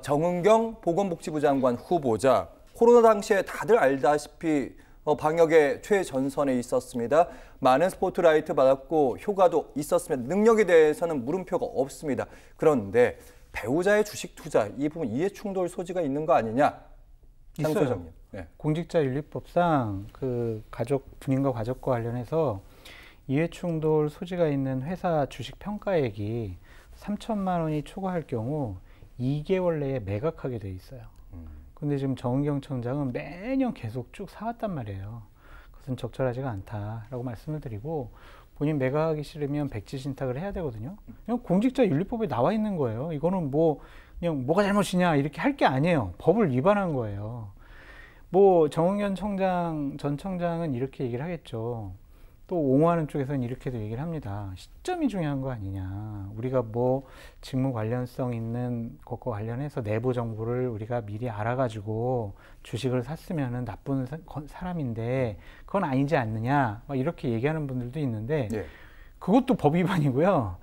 정은경 보건복지부 장관 후보자, 코로나 당시에 다들 알다시피 방역의 최전선에 있었습니다. 많은 스포트라이트 받았고 효과도 있었습니다. 능력에 대해서는 물음표가 없습니다. 그런데 배우자의 주식 투자, 이 부분 이해충돌 소지가 있는 거 아니냐? 장 소장님. 네. 공직자윤리법상 부인과 가족과 관련해서 이해충돌 소지가 있는 회사 주식 평가액이 3천만 원이 초과할 경우 2개월 내에 매각하게 돼 있어요. 근데 지금 정은경 청장은 매년 계속 쭉 사왔단 말이에요. 그것은 적절하지가 않다라고 말씀을 드리고, 본인 매각하기 싫으면 백지 신탁을 해야 되거든요. 그냥 공직자윤리법에 나와 있는 거예요. 이거는 그냥 뭐가 잘못이냐 이렇게 할 게 아니에요. 법을 위반한 거예요. 정은경 전 청장은 이렇게 얘기를 하겠죠. 또 옹호하는 쪽에서는 이렇게도 얘기를 합니다. 시점이 중요한 거 아니냐. 우리가 직무 관련성 있는 것과 관련해서 내부 정보를 우리가 미리 알아가지고 주식을 샀으면 나쁜 사람인데 그건 아니지 않느냐. 이렇게 얘기하는 분들도 있는데, 예. 그것도 법 위반이고요.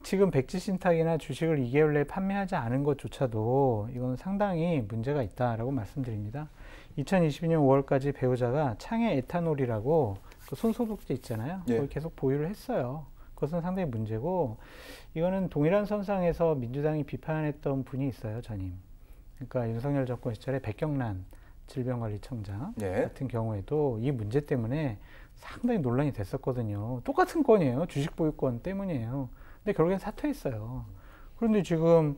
지금 백지 신탁이나 주식을 2개월 내에 판매하지 않은 것조차도 이건 상당히 문제가 있다라고 말씀드립니다. 2022년 5월까지 배우자가 창해 에탄올이라고 손소독제 있잖아요. 예. 그걸 계속 보유를 했어요. 그것은 상당히 문제고, 이거는 동일한 선상에서 민주당이 비판했던 분이 있어요, 전임. 그러니까 윤석열 정권 시절에 백경란 질병관리청장, 예. 같은 경우에도 이 문제 때문에 상당히 논란이 됐었거든요. 똑같은 건이에요. 주식 보유권 때문이에요. 근데 결국엔 사퇴했어요. 그런데 지금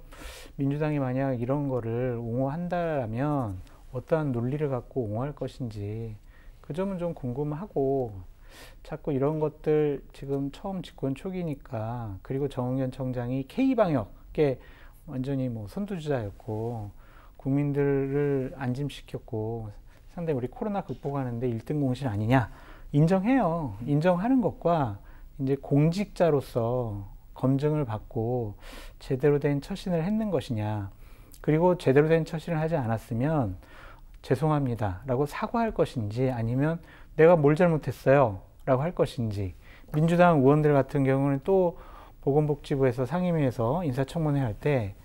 민주당이 만약 이런 거를 옹호한다라면 어떠한 논리를 갖고 옹호할 것인지, 그 점은 좀 궁금하고, 자꾸 이런 것들 지금 처음 집권 초기니까, 그리고 정은경 청장이 K방역에 완전히 선두주자였고 국민들을 안심시켰고 상당히 우리 코로나 극복하는데 1등 공신 아니냐, 인정해요. 인정하는 것과 이제 공직자로서 검증을 받고 제대로 된 처신을 했는 것이냐, 그리고 제대로 된 처신을 하지 않았으면 죄송합니다 라고 사과할 것인지, 아니면 내가 뭘 잘못했어요 라고 할 것인지. 민주당 의원들 같은 경우는 또 보건복지부에서 상임위에서 인사청문회 할 때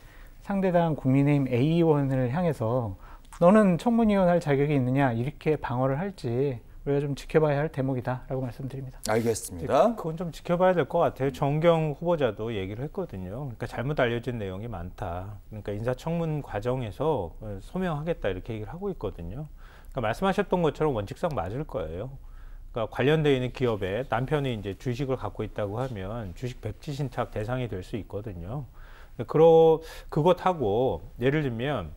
상대당 국민의힘 A 의원을 향해서 너는 청문위원 할 자격이 있느냐 이렇게 방어를 할지 우리가 좀 지켜봐야 할 대목이다 라고 말씀드립니다. 알겠습니다. 그건 좀 지켜봐야 될 것 같아요. 정경 후보자도 얘기를 했거든요. 그러니까 잘못 알려진 내용이 많다. 그러니까 인사청문 과정에서 소명하겠다 이렇게 얘기를 하고 있거든요. 그러니까 말씀하셨던 것처럼 원칙상 맞을 거예요. 그러니까 관련되어 있는 기업에 남편이 이제 주식을 갖고 있다고 하면 주식 백지 신탁 대상이 될 수 있거든요. 그것하고 예를 들면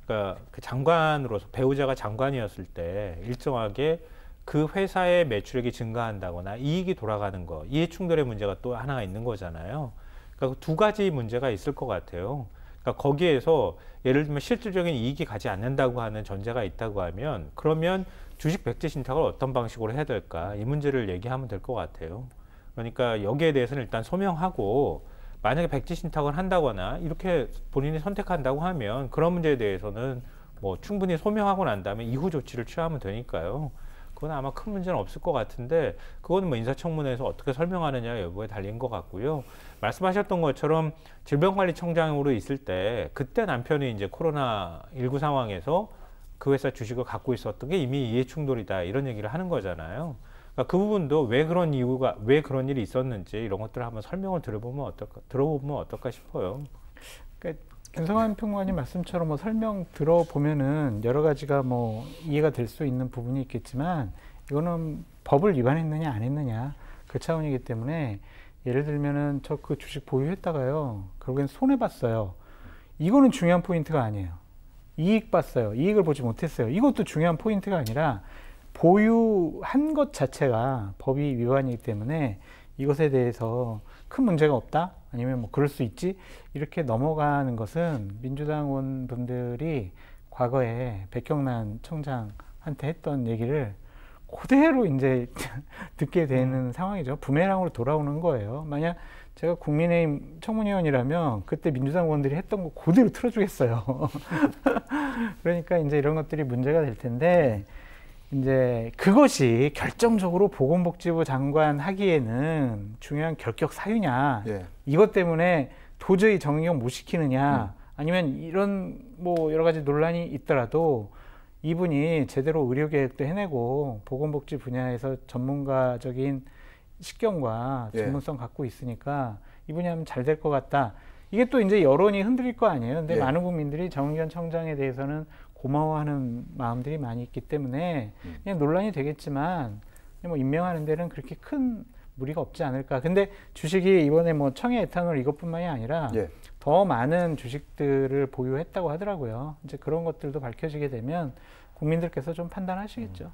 그러니까 그 장관으로서 배우자가 장관이었을 때 일정하게 그 회사의 매출액이 증가한다거나 이익이 돌아가는 거, 이해충돌의 문제가 또 하나가 있는 거잖아요. 그러니까 두 가지 문제가 있을 것 같아요. 그러니까 거기에서 예를 들면 실질적인 이익이 가지 않는다고 하는 전제가 있다고 하면, 그러면 주식 백지 신탁을 어떤 방식으로 해야 될까, 이 문제를 얘기하면 될 것 같아요. 그러니까 여기에 대해서는 일단 소명하고, 만약에 백지 신탁을 한다거나 이렇게 본인이 선택한다고 하면 그런 문제에 대해서는 충분히 소명하고 난 다음에 이후 조치를 취하면 되니까요. 그건 아마 큰 문제는 없을 것 같은데, 그거는 인사청문회에서 어떻게 설명하느냐 여부에 달린 것 같고요. 말씀하셨던 것처럼 질병관리청장으로 있을 때 그때 남편이 이제 코로나19 상황에서 그 회사 주식을 갖고 있었던 게 이미 이해충돌이다 이런 얘기를 하는 거잖아요. 그러니까 그 부분도 왜 그런 일이 있었는지 이런 것들을 한번 설명을 들어보면 어떨까 싶어요. 그러니까 윤석열 평론가님 말씀처럼 설명 들어보면은 여러 가지가 이해가 될 수 있는 부분이 있겠지만, 이거는 법을 위반했느냐 안 했느냐 그 차원이기 때문에, 예를 들면은 저 그 주식 보유했다가요 결국엔 손해 봤어요. 이거는 중요한 포인트가 아니에요. 이익 봤어요. 이익을 보지 못했어요. 이것도 중요한 포인트가 아니라 보유한 것 자체가 법이 위반이기 때문에 이것에 대해서 큰 문제가 없다? 아니면 그럴 수 있지? 이렇게 넘어가는 것은 민주당 의원분들이 과거에 백경란 청장한테 했던 얘기를 그대로 이제 듣게 되는 상황이죠. 부메랑으로 돌아오는 거예요. 만약 제가 국민의힘 청문위원이라면 그때 민주당 의원들이 했던 거 그대로 틀어주겠어요. 그러니까 이제 이런 것들이 문제가 될 텐데, 이제 그것이 결정적으로 보건복지부 장관 하기에는 중요한 결격 사유냐, 예. 이것 때문에 도저히 정의용 못 시키느냐, 아니면 이런 뭐 여러 가지 논란이 있더라도 이분이 제대로 의료 계획도 해내고 보건복지 분야에서 전문가적인 식견과 예. 전문성 갖고 있으니까 이분이 하면 잘 될 것 같다. 이게 또 이제 여론이 흔들릴 거 아니에요. 근데 예. 많은 국민들이 정의견 청장에 대해서는 고마워하는 마음들이 많이 있기 때문에 그냥 논란이 되겠지만 뭐 임명하는 데는 그렇게 큰 무리가 없지 않을까. 근데 주식이 이번에 뭐 청해 에탄올 이것뿐만이 아니라 예. 더 많은 주식들을 보유했다고 하더라고요. 이제 그런 것들도 밝혀지게 되면 국민들께서 좀 판단하시겠죠.